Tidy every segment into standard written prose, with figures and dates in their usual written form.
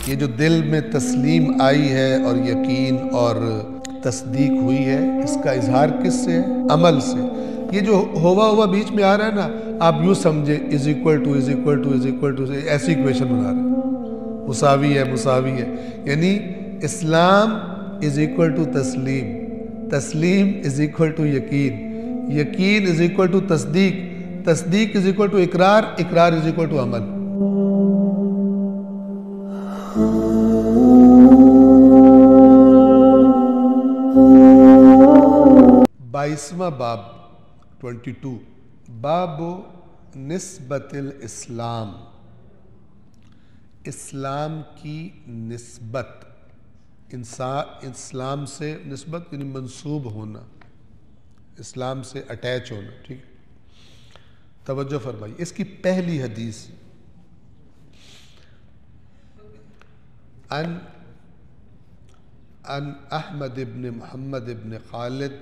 یہ جو دل میں تسلیم آئی ہے اور یقین اور تصدیق ہوئی ہے، اس کا اظہار کس سے ہے؟ عمل سے۔ یہ جو ہوا بیچ میں آ رہا ہے نا، آپ یوں سمجھے از اکول ٹو ایسی ایکویشن بنا رہے ہیں، مساوی ہے، یعنی اسلام از اکول ٹو تسلیم، تسلیم از اکول ٹو یقین از اکول ٹو تصدیق از اکول ٹو اقرار از اکول ٹو عمل۔ بائیسواں باب 22 باب نسبت الاسلام، اسلام کی نسبت، اسلام سے نسبت یعنی منسوب ہونا، اسلام سے اٹیچ ہونا۔ ٹھیک، توجہ فرمائی۔ اس کی پہلی حدیث عن احمد بن محمد بن خالد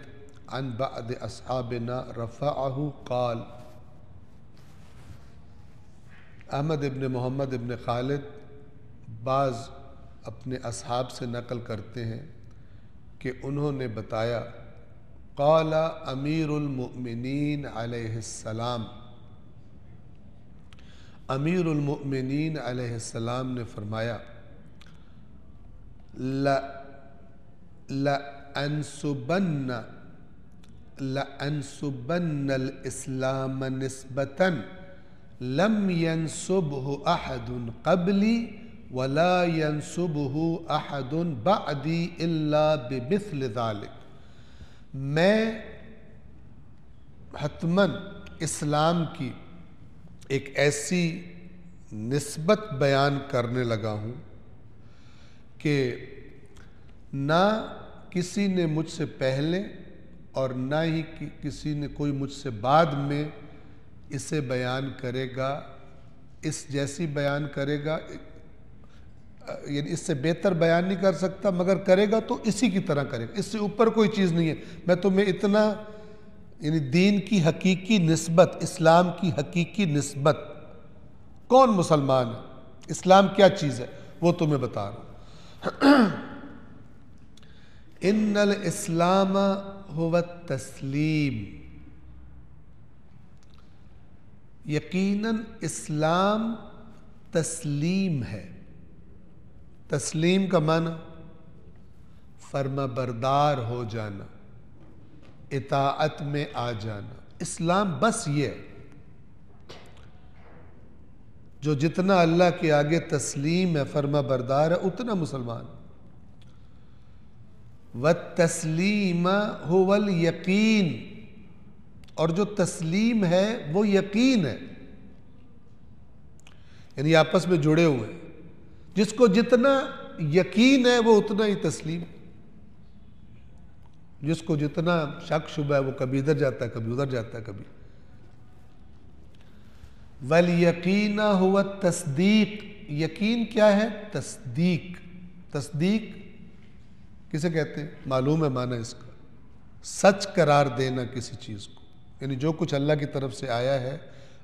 عن بعض اصحابنا رفعه قال، احمد بن محمد بن خالد بعض اپنے اصحاب سے نقل کرتے ہیں کہ انہوں نے بتایا، قال امیر المؤمنین علیہ السلام، امیر المؤمنین علیہ السلام نے فرمایا، لَأَنْسُبَنَّ الْإِسْلَامَ نِسْبَةً لَمْ يَنْسُبْهُ أَحَدٌ قَبْلِي وَلَا يَنْسُبْهُ أَحَدٌ بَعْدِي إِلَّا بِمِثْلِ ذَلِكَ، میں حتماً اسلام کی ایک ایسی نسبت بیان کرنے لگا ہوں کہ نہ کسی نے مجھ سے پہلے اور نہ ہی کسی نے کوئی مجھ سے بعد میں اسے بیان کرے گا، اس جیسی بیان کرے گا، یعنی اس سے بہتر بیان نہیں کر سکتا، مگر کرے گا تو اسی کی طرح کرے گا، اس سے اوپر کوئی چیز نہیں ہے۔ میں تمہیں اتنا، یعنی دین کی حقیقی نسبت، اسلام کی حقیقی نسبت، کون مسلمان ہے، اسلام کیا چیز ہے، وہ تمہیں بتا رہا ہوں۔ ان الاسلام هو التسلیم، یقیناً اسلام تسلیم ہے۔ تسلیم کا معنی فرما بردار ہو جانا، اطاعت میں آ جانا۔ اسلام بس یہ ہے، جو جتنا اللہ کے آگے تسلیم ہے، فرما بردار ہے، اتنا مسلمان۔ وَالتَّسْلِيمَ هُوَ الْيَقِينَ، اور جو تسلیم ہے وہ یقین ہے، یعنی آپس میں جڑے ہوئے ہیں۔ جس کو جتنا یقین ہے وہ اتنا ہی تسلیم، جس کو جتنا شک شبہ ہے وہ کبھی ادھر جاتا ہے، کبھی ادھر جاتا ہے، کبھی۔ وَالْيَقِينَ هُوَ التَّصْدِيقُ، یقین کیا ہے؟ تصدیق۔ تصدیق کسے کہتے ہیں؟ معلوم ہے معنی اس کا، سچ قرار دینا کسی چیز کو، یعنی جو کچھ اللہ کی طرف سے آیا ہے،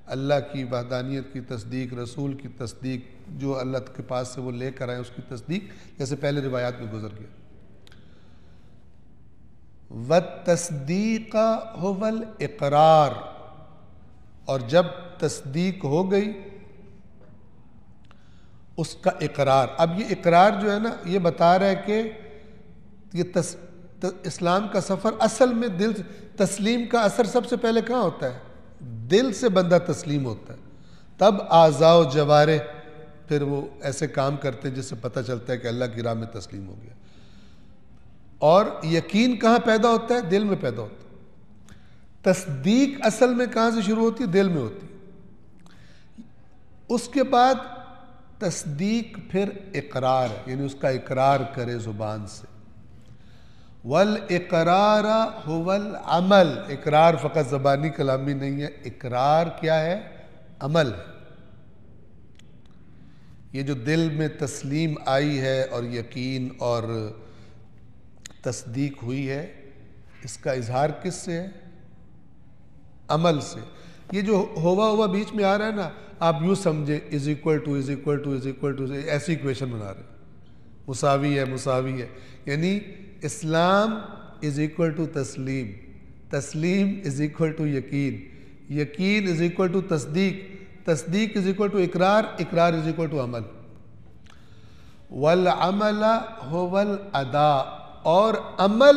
اللہ کی وحدانیت کی تصدیق، رسول کی تصدیق، جو اللہ کے پاس سے وہ لے کر آئے اس کی تصدیق، جیسے پہلے روایات میں گزر گیا۔ وَالتَّصْدِيقَ هُوَ الْإِقْرَارُ، اور جب تصدیق ہو گئی اس کا اقرار۔ اب یہ اقرار جو ہے نا، یہ بتا رہا ہے کہ یہ اسلام کا سفر اصل میں دل، تسلیم کا اثر سب سے پہلے کہاں ہوتا ہے؟ دل سے بندہ تسلیم ہوتا ہے، تب اعضاء و جوارح پھر وہ ایسے کام کرتے ہیں جس سے پتہ چلتا ہے کہ اللہ کی راہ میں تسلیم ہو گیا۔ اور یقین کہاں پیدا ہوتا ہے؟ دل میں پیدا ہوتا ہے۔ تصدیق اصل میں کہاں سے شروع ہوتی ہے؟ دل میں ہوتی ہے۔ اس کے بعد تصدیق پھر اقرار ہے، یعنی اس کا اقرار کرے زبان سے۔ وَالْإِقْرَارَ هُوَ الْعَمَلُ، اقرار فقط زبانی کلامی نہیں ہے، اقرار کیا ہے؟ عمل ہے۔ یہ جو دل میں تسلیم آئی ہے اور یقین اور تصدیق ہوئی ہے، اس کا اظہار کس سے ہے؟ عمل سے۔ یہ جو ہوا بیچ میں آ رہا ہے نا، آپ یوں سمجھیں از اکول ٹو ایسی ایکویشن بنا رہے ہیں، مساوی ہے، یعنی اسلام از اکول ٹو تسلیم، تسلیم از اکول ٹو یقین، یقین از اکول ٹو تصدیق، تصدیق از اکول ٹو اقرار، اقرار از اکول ٹو عمل۔ والعمل هو الادا، اور عمل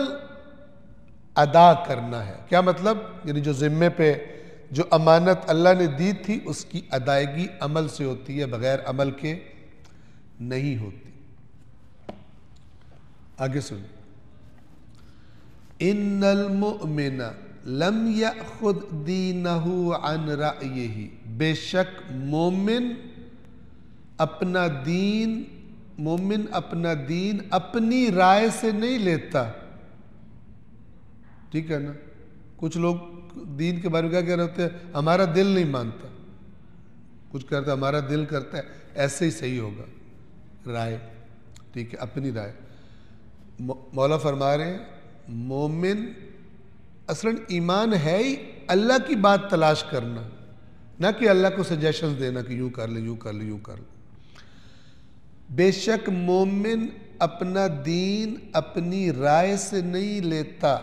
ادا کرنا ہے۔ کیا مطلب؟ یعنی جو ذمے پہ جو امانت اللہ نے دی تھی اس کی ادائیگی عمل سے ہوتی ہے، بغیر عمل کے نہیں ہوتی۔ آگے سنیں، ان المؤمن لم یأخذ دینہ عن رأیہ، بے شک مومن اپنا دین اپنی رائے سے نہیں لیتا۔ ٹھیک ہے نا؟ کچھ لوگ دین کے بارے میں کیا کہہ رہے ہوتے ہیں؟ ہمارا دل نہیں مانتا، کچھ کہتے ہیں ہمارا دل کرتا ہے، ایسے ہی صحیح ہوگا رائے، ٹھیک ہے، اپنی رائے۔ مولا فرما رہے ہیں مومن اصلاً ایمان ہے ہی اللہ کی بات تلاش کرنا، نہ کہ اللہ کو سجیشنز دینا کہ یوں کر لے۔ بے شک مومن اپنا دین اپنی رائے سے نہیں لیتا،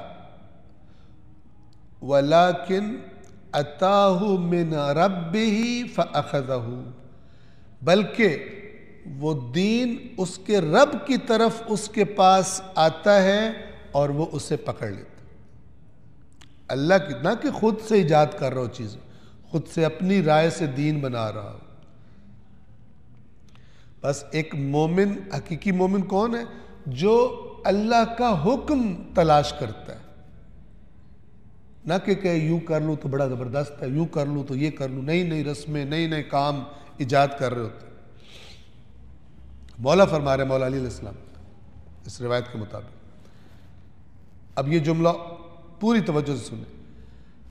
وَلَكِنْ أَتَاهُ مِنْ رَبِّهِ فَأَخَذَهُ، بلکہ وہ دین اس کے رب کی طرف اس کے پاس آتا ہے اور وہ اسے پکڑ لیتا۔ اللہ کی، نہ کہ خود سے ایجاد کر رہا ہو چیزیں، خود سے اپنی رائے سے دین بنا رہا ہو۔ بس ایک مومن، حقیقی مومن کون ہے؟ جو اللہ کا حکم تلاش کرتا ہے، نہ کہ یوں کر لوں تو بڑا زبردست ہے، یوں کر لوں تو یہ کر لوں، نئی رسمیں، نئے کام ایجاد کر رہے ہوتے ہیں۔ مولا فرما رہے، مولا علی علیہ السلام اس روایت کے مطابق، اب یہ جملہ پوری توجہ سے سنیں،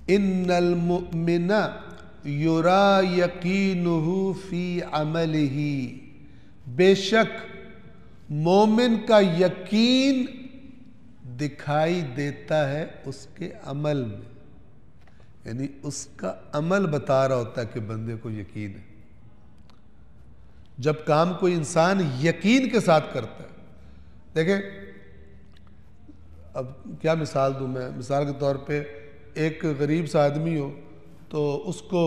ان المؤمن یرا یقینہ فی عملہ، بے شک مومن کا یقین دکھائی دیتا ہے اس کے عمل میں، یعنی اس کا عمل بتا رہا ہوتا ہے کہ بندے کو یقین ہے۔ جب کام کوئی انسان یقین کے ساتھ کرتا ہے، دیکھیں اب کیا مثال دوں میں، مثال کے طور پہ ایک غریب سا آدمی ہو تو اس کو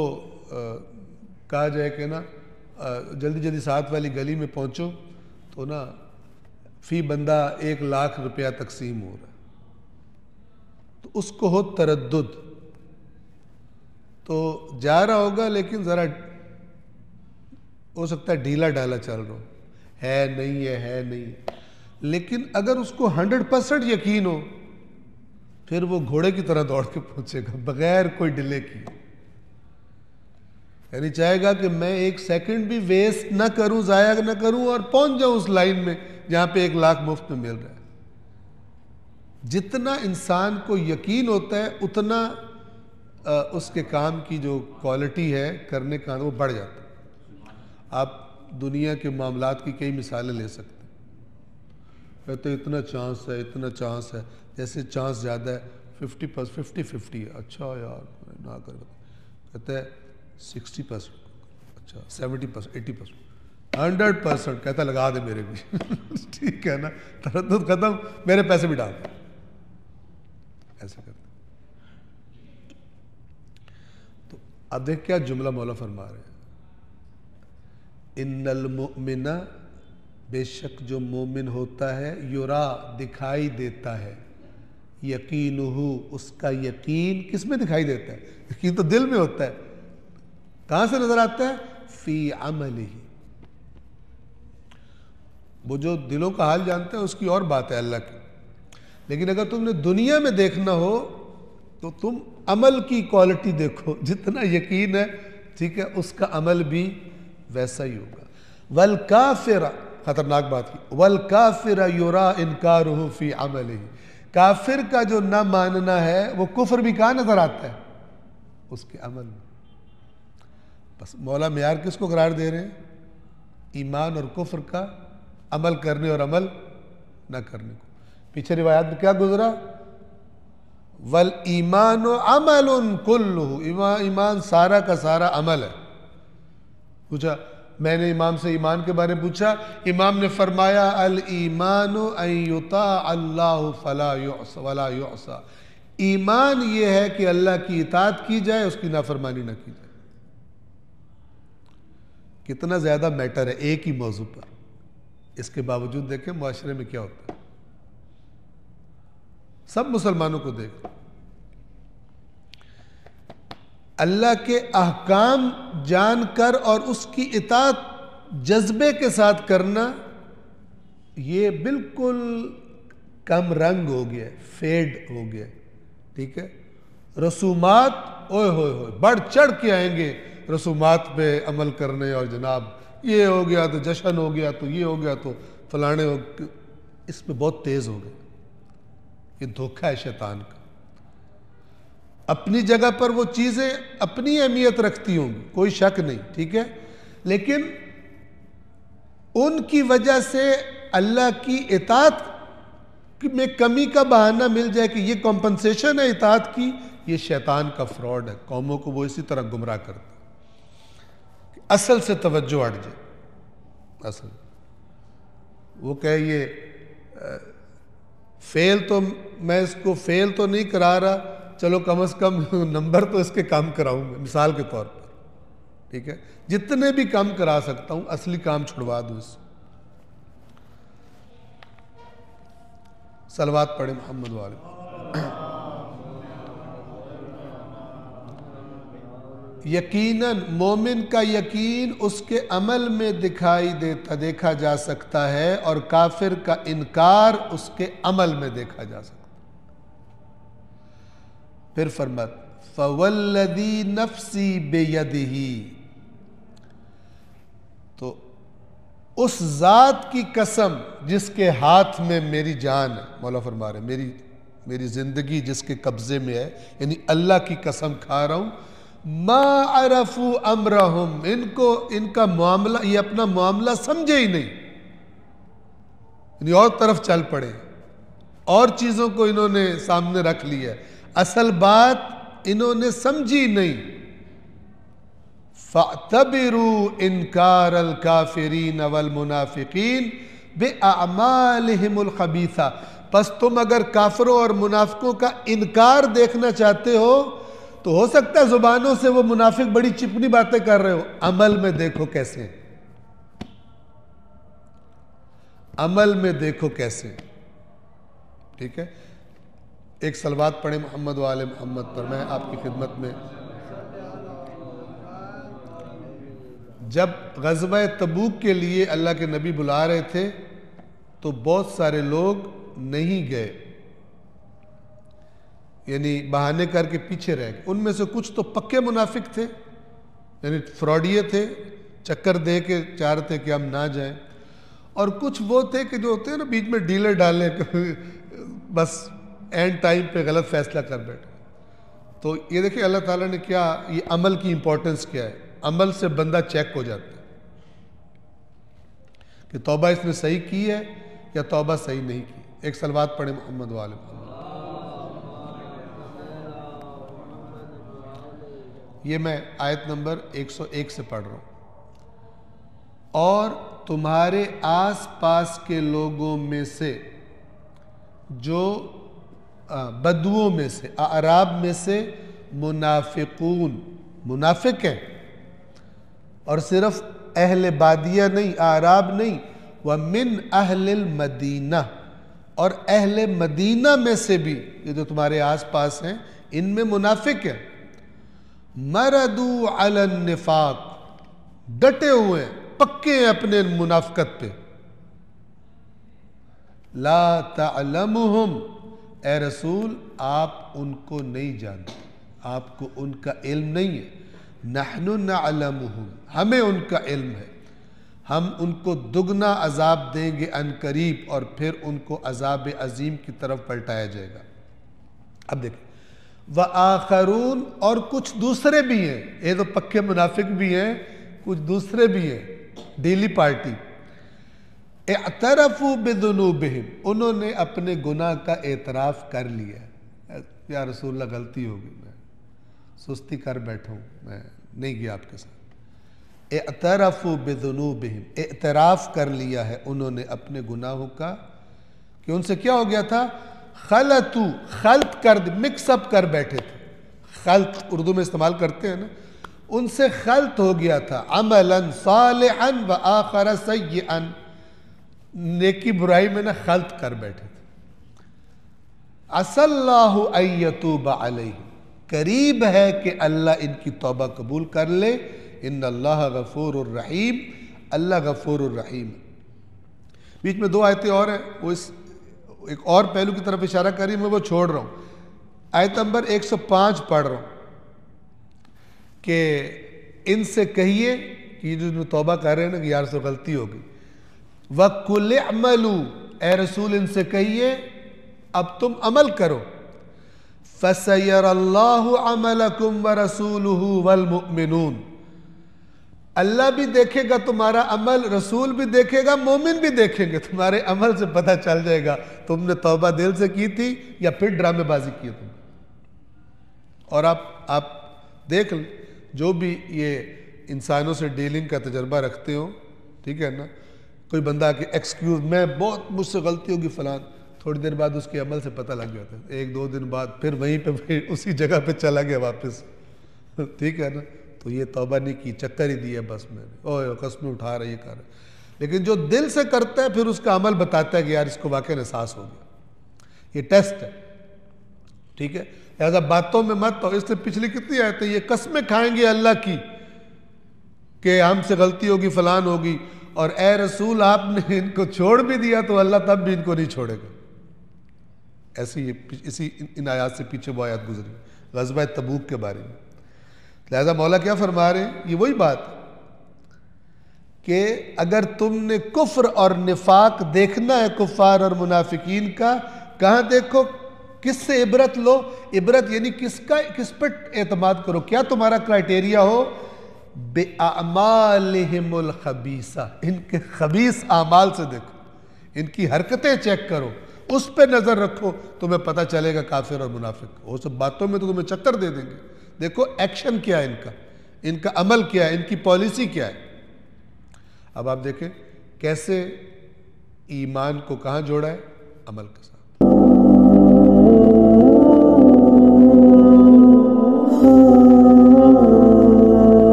کہا جائے کہ نا جلدی ساتھ والی گلی میں پہنچو تو نا فی بندہ 1,00,000 روپیہ تقسیم ہو رہا ہے، تو اس کو ہو تردد، تو جا رہا ہوگا لیکن ذرا ہو سکتا ہے ڈھیلا ڈالا چل رہا ہو، ہے نہیں، لیکن اگر اس کو 100% یقین ہو پھر وہ گھوڑے کی طرح دوڑ کے پہنچے گا بغیر کوئی ڈیلے کی، یعنی چاہے گا کہ میں 1 سیکنڈ بھی ویسٹ نہ کروں، ضائع نہ کروں اور پہنچ جاؤں اس لائن میں جہاں پہ 1,00,000 مفت میں مل رہا ہے۔ جتنا انسان کو یقین ہوتا ہے اتنا اس کے کام کی جو کوالٹی ہے کرنے کا وہ بڑھ جاتا ہے۔ آپ دنیا کے معاملات کی کئی مثالیں لے سکتے ہیں، کہتے ہیں اتنا چانس ہے، جیسے چانس زیادہ ہے 50 ہے، اچھا یار نہ کر، کہتے ہیں 60%، اچھا 70%، 80%، 100%، کہتا لگا دے میرے بھی ٹھیک ہے نا، تردد ختم، میرے پیسے بھی ڈال، ایسے کرتے۔ تو اب دیکھ کیا جملہ مولا فرما رہے ہیں، ان المؤمن، بے شک جو مومن ہوتا ہے، یرا دکھائی دیتا ہے، یقینہ اس کا یقین کس میں دکھائی دیتا ہے؟ یقین تو دل میں ہوتا ہے، کہاں سے نظر آتا ہے؟ فی عملہ، وہ جو دلوں کا حال جانتا ہے اس کی اور بات ہے اللہ کی، لیکن اگر تم نے دنیا میں دیکھنا ہو تو تم عمل کی کوالٹی دیکھو، جتنا یقین ہے ٹھیک ہے اس کا عمل بھی ویسا ہی ہوگا۔ والکافر، خطرناک بات کی، والکافر یرا انکارہ فی عملہ، کافر کا جو نہ ماننا ہے وہ کفر بھی کہاں نظر آتا ہے؟ اس کے عمل میں۔ بس مولا معیار کس کو قرار دے رہے ہیں؟ ایمان اور کفر کا، عمل کرنے اور عمل نہ کرنے کو۔ پیچھے روایات میں کیا گزرا؟ وَالْإِيمَانُ عَمَلٌ كُلُّهُ، ایمان سارا کا سارا عمل ہے، پوچھا، میں نے امام سے ایمان کے بارے میں پوچھا، امام نے فرمایا الایمان ان یطاع اللہ فلا یعصى ولا یعصى، ایمان یہ ہے کہ اللہ کی اطاعت کی جائے، اس کی نافرمانی نہ کی جائے۔ کتنا زیادہ میٹر ہے ایک ہی موضوع پر، اس کے باوجود دیکھیں معاشرے میں کیا ہوتا ہے۔ سب مسلمانوں کو دیکھ، اللہ کے احکام جان کر اور اس کی اطاعت جذبے کے ساتھ کرنا، یہ بالکل کم رنگ ہو گیا، فیڈ ہو گیا، ٹھیک ہے۔ رسومات اوئے ہوئے ہوئے بڑھ چڑھ کے آئیں گے رسومات پہ عمل کرنے، اور جناب یہ ہو گیا تو جشن ہو گیا تو یہ ہو گیا تو فلانے ہو گیا، اس پہ بہت تیز ہو گئے۔ یہ دھوکہ ہے شیطان کا۔ اپنی جگہ پر وہ چیزیں اپنی اہمیت رکھتی ہوں گی، کوئی شک نہیں، ٹھیک ہے، لیکن ان کی وجہ سے اللہ کی اطاعت میں کمی کا بہانہ مل جائے کہ یہ کمپنسیشن ہے اطاعت کی، یہ شیطان کا فراڈ ہے۔ قوموں کو وہ اسی طرح گمراہ کرتا ہے کہ اصل سے توجہ ہٹ جائے۔ اصل وہ کہے یہ فیل تو میں اس کو فیل تو نہیں کرا رہا، چلو کم از کم نمبر تو اس کے کام کراؤں گا، مثال کے طور پر، ٹھیک ہے، جتنے بھی کام کرا سکتا ہوں اصلی کام چھڑوا دوں اس سے۔ صلوات پڑھیں محمد والے۔ یقیناً مومن کا یقین اس کے عمل میں دیکھا جا سکتا ہے، اور کافر کا انکار اس کے عمل میں دیکھا جا سکتا ہے۔ پھر فرمایا فَوَالَّذِي نَفْسِي بِيَدِهِ، تو اس ذات کی قسم جس کے ہاتھ میں میری جان ہے، مولا فرما رہے ہیں میری زندگی جس کے قبضے میں ہے، یعنی اللہ کی قسم کھا رہا ہوں، ما عرفوا امرہم، ان کا معاملہ، یہ اپنا معاملہ سمجھے ہی نہیں، یعنی اور طرف چل پڑے، اور چیزوں کو انہوں نے سامنے رکھ لیا، اصل بات انہوں نے سمجھی نہیں۔ فَاعْتَبِرُوا إِنْكَارَ الْكَافِرِينَ وَالْمُنَافِقِينَ بِأَعْمَالِهِمُ الْخَبِيثَةِ، پس تم اگر کافروں اور منافقوں کا انکار دیکھنا چاہتے ہو تو ہو سکتا ہے زبانوں سے وہ منافق بڑی چپنی باتیں کر رہے ہو، عمل میں دیکھو کیسے، عمل میں دیکھو کیسے، ٹھیک ہے۔ ایک صلوات پڑھیں محمد و آل محمد پر، میں آپ کی خدمت میں۔ جب غزوہ تبوک کے لیے اللہ کے نبی بلا رہے تھے تو بہت سارے لوگ نہیں گئے، یعنی بہانے کر کے پیچھے رہ گئے۔ ان میں سے کچھ تو پکے منافق تھے، یعنی فراڈیے تھے، چکر دے کے چاہ رہے تھے کہ ہم نہ جائیں، اور کچھ وہ تھے کہ جو ہوتے ہیں نا بیچ میں ڈیلے ڈالے، بس اینڈ ٹائم پہ غلط فیصلہ کر بیٹھے۔ تو یہ دیکھیں اللہ تعالیٰ نے کیا، یہ عمل کی امپورٹنس کیا ہے، عمل سے بندہ چیک ہو جاتا ہے کہ توبہ اس نے صحیح کی ہے یا توبہ صحیح نہیں کی۔ ایک صلوات پڑھیں محمد والے محمد۔ یہ میں آیت نمبر 101 سے پڑھ رہا ہوں۔ اور تمہارے آس پاس کے لوگوں میں سے جو بدوؤں میں سے، اعراب میں سے منافقون، منافق ہیں، اور صرف اہل بادیہ نہیں، اعراب نہیں، وَمِنْ أَهْلِ الْمَدِينَةِ، اور اہل مدینہ میں سے بھی، یہ جو تمہارے آس پاس ہیں ان میں منافق ہیں، مَرَدُوا عَلَى النِّفَاقِ، ڈٹے ہوئے ہیں، پکے ہیں اپنے منافقت پہ، لَا تَعْلَمُهُمْ، اے رسول آپ ان کو نہیں جانتے، آپ کو ان کا علم نہیں ہے، نَحْنُ نَعْلَمُهُمْ، ہمیں ان کا علم ہے، ہم ان کو دگنا عذاب دیں گے عنقریب، اور پھر ان کو عذاب عظیم کی طرف پلٹایا جائے گا۔ اب دیکھیں وَآخَرُونَ، اور کچھ دوسرے بھی ہیں، یہ تو پکے منافق بھی ہیں، کچھ دوسرے بھی ہیں، ڈیلی پارٹی، اعترفوا بذنوبہم، انہوں نے اپنے گناہ کا اعتراف کر لیا، یا رسول اللہ غلطی ہوگی، میں سستی کر بیٹھا ہوں، میں نہیں گیا آپ کے ساتھ۔ اعترفوا بذنوبہم، اعتراف کر لیا ہے انہوں نے اپنے گناہوں کا، کہ ان سے کیا ہو گیا تھا؟ خلطو، خلط کر مکس اپ کر بیٹھے تھے، خلط اردو میں استعمال کرتے ہیں نا، ان سے خلط ہو گیا تھا، عملا صالحا و آخر سیئا، نیکی برائی میں نا خلط کر بیٹھے تھے۔ عسى اللہ ان یتوب علیہم، قریب ہے کہ اللہ ان کی توبہ قبول کر لے، ان اللہ غفور الرحیم، اللہ غفور الرحیم۔ بیچ میں 2 آیتیں اور ہیں، وہ اس ایک اور پہلو کی طرف اشارہ کری، میں وہ چھوڑ رہا ہوں۔ آیت نمبر 105 پڑھ رہا ہوں کہ ان سے کہیے کہ یہ جو توبہ کر رہے ہیں نا کہ یار سے غلطی ہوگی، وَقُلِ اعْمَلُوا، اے رسول ان سے کہیے اب تم عمل کرو، فَسَيَرَ اللَّهُ عَمَلَكُمْ وَرَسُولُهُ وَالْمُؤْمِنُونَ، اللہ بھی دیکھے گا تمہارا عمل، رسول بھی دیکھے گا، مومن بھی دیکھیں گے، تمہارے عمل سے پتہ چل جائے گا تم نے توبہ دل سے کی تھی یا پھر ڈرامے بازی کی تم۔ اور آپ دیکھ لیں، جو بھی یہ انسانوں سے ڈیلنگ کا تجربہ رکھتے ہو، ٹھیک ہے نا، کوئی بندہ کہ ایکسکیوز، میں بہت مجھ سے غلطی ہوگی فلان، تھوڑی دیر بعد اس کے عمل سے پتہ لگ جاتا ہے، 1-2 دن بعد پھر وہیں پہ پھر اسی جگہ پہ چلا گیا واپس، ٹھیک ہے نا، تو یہ توبہ نہیں کی، چکر ہی دی ہے بس میں، اوہ قسمیں اٹھا رہا ہے، یہ کر رہا ہے۔ لیکن جو دل سے کرتا ہے پھر اس کا عمل بتاتا ہے کہ یار اس کو واقعی احساس ہو گیا، یہ ٹیسٹ ہے، ٹھیک ہے۔ لہذا باتوں میں مت، اور اس سے پچھلی کتنی آیتیں یہ قسمیں کھائیں گے اللہ کی کہ ہم سے غلطی ہوگی فلان ہوگی، اور اے رسول آپ نے ان کو چھوڑ بھی دیا تو اللہ تب بھی ان کو نہیں چھوڑے گا۔ ایسی اسی ان آیات سے پیچھے وہ آیات گزری غزوہ تبوک کے بارے میں۔ لہذا مولا کیا فرما رہے ہیں؟ یہ وہی بات کہ اگر تم نے کفر اور نفاق دیکھنا ہے کفار اور منافقین کا، کہاں دیکھو، کس سے عبرت لو، عبرت یعنی کس پر اعتماد کرو، کیا تمہارا کرائٹیریا ہو، بِأَعْمَالِهِمُ الْخَبِيثَةِ، ان کے خبیث اعمال سے دیکھو، ان کی حرکتیں چیک کرو، اس پہ نظر رکھو، تمہیں پتہ چلے گا کافر اور منافق۔ وہ سب باتوں میں تو تمہیں چکر دے دیں گے، دیکھو ایکشن کیا ہے ان کا عمل کیا ہے، ان کی پالیسی کیا ہے۔ اب آپ دیکھیں کیسے ایمان کو کہاں جوڑا ہے، عمل کے ساتھ۔